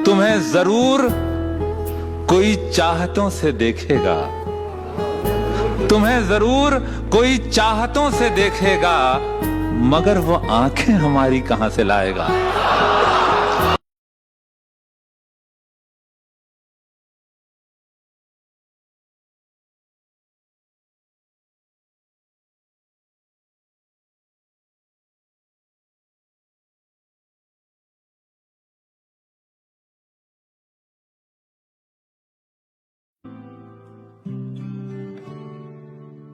तुम्हें जरूर कोई चाहतों से देखेगा, तुम्हें जरूर कोई चाहतों से देखेगा, मगर वो आंखें हमारी कहां से लाएगा।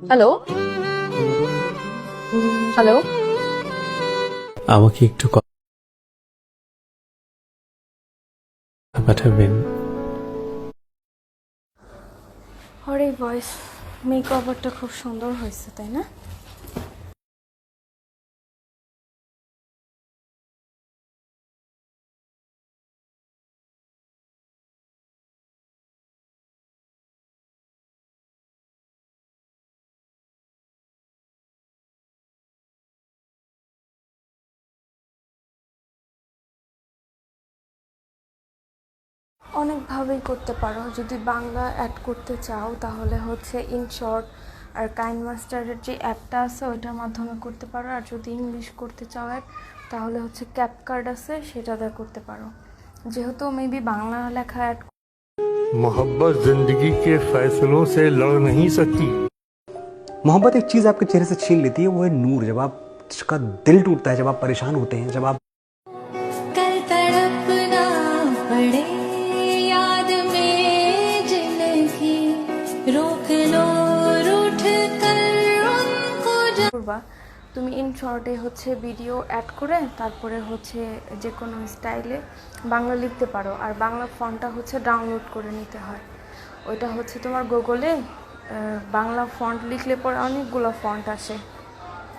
Hello, hello. আমাকে একটু কথা পাঠাবেন? আরে ভয়েস মেকওভারটা খুব সুন্দর হয়েছে, তাই না? অনেকভাবেই করতে পারো। যদি বাংলা অ্যাড করতে চাও তাহলে হচ্ছে ইনশর্ট আর কাইন মাস্টারের যে অ্যাপটা আছে ওইটার মাধ্যমে করতে পারো। আর যদি ইংলিশ করতে চাও অ্যাড তাহলে হচ্ছে ক্যাপকার্ড আছে, সেটা দিয়ে করতে পারো। যেহেতু মেবি বাংলা লেখা অ্যাড मोहब्बत जिंदगी के फैसलों से लड़ नहीं सकती। मोहब्बत एक चीज़ आपके चेहरे से छीन लेती है, वो है नूर। जब आपका दिल टूटता है, जब आप परेशान होते हैं, जब आप कल तड़पना पड़े याद में जिंदगी रोक लो रूठ कर उनको করবা। তুমি ইনশর্টে হচ্ছে ভিডিও অ্যাড করে তারপরে হচ্ছে যে কোনো স্টাইলে বাংলা লিখতে পারো। আর বাংলা ফন্টটা হচ্ছে ডাউনলোড করে নিতে হয়। ওইটা হচ্ছে তোমার গুগলে বাংলা ফন্ট লিখলে পরে অনেকগুলো ফন্ট আসে,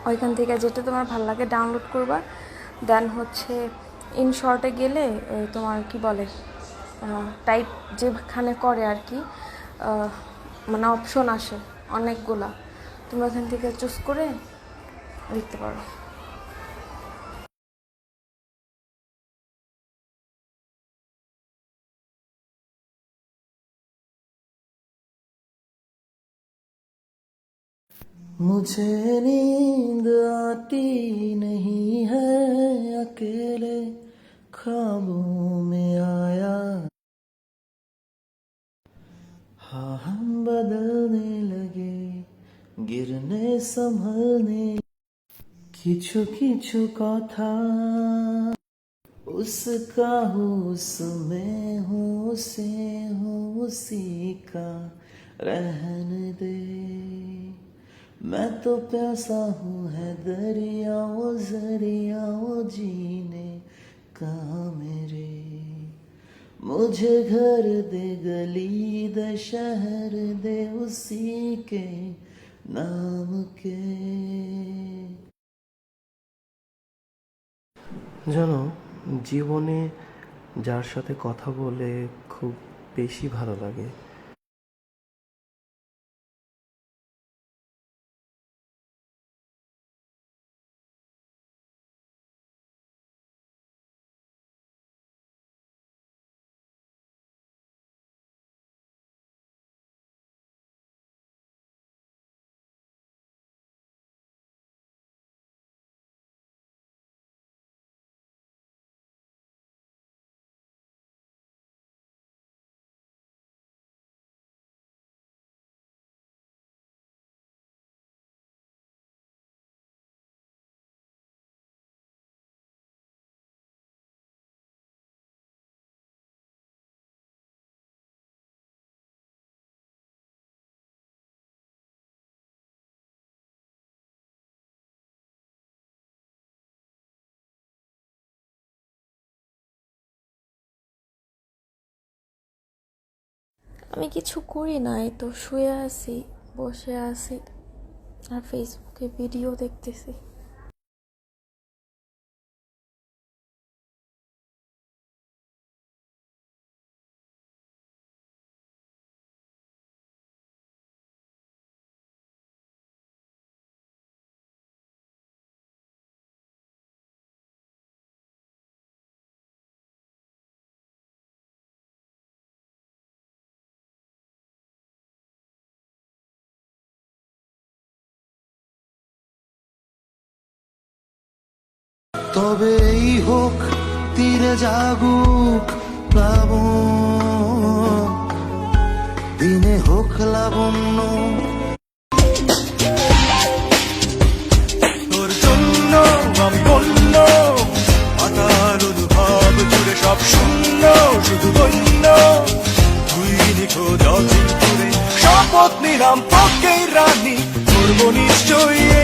ওইখান থেকে যেটা তোমার ভালো লাগে ডাউনলোড করবা। দেন হচ্ছে ইনশর্টে গেলে তোমার কি বলে টাইপ যেখানে করে আর কি, মানে অপশন আসে অনেকগুলা, তুমি ওখান থেকে চুজ করে লিখতে পারো। मुझे नींद आती नहीं है, अकेले ख्वाबों में आया। हाँ हम बदलने लगे, गिरने संभलने, किछु किछु कथा उसका होश में होश से होशी का रहने दे। मैं तो प्यासा हूँ है दरियाओं जरियाओं जीने का मेरे। मुझे घर दे गली दे शहर दे उसी के नाम के। জানো, জীবনে যার সাথে কথা বলে খুব বেশি ভালো লাগে আমি কিছু করি না, এই তো শুয়ে আছি, বসে আছি আর ফেসবুকে ভিডিও দেখতেছি। তবে এই হোক তীরে জাগুক প্লাবন, দিনে হোক লাবণ্য। তোর জন্য আমি বন্য, পাতাল অনুভব জুড়ে সব শূন্য, শুধু বন্য তুই নিখোঁজ অচিন করে। শপথ নিলাম তোকেই রানী, করবো নিশ্চয়ই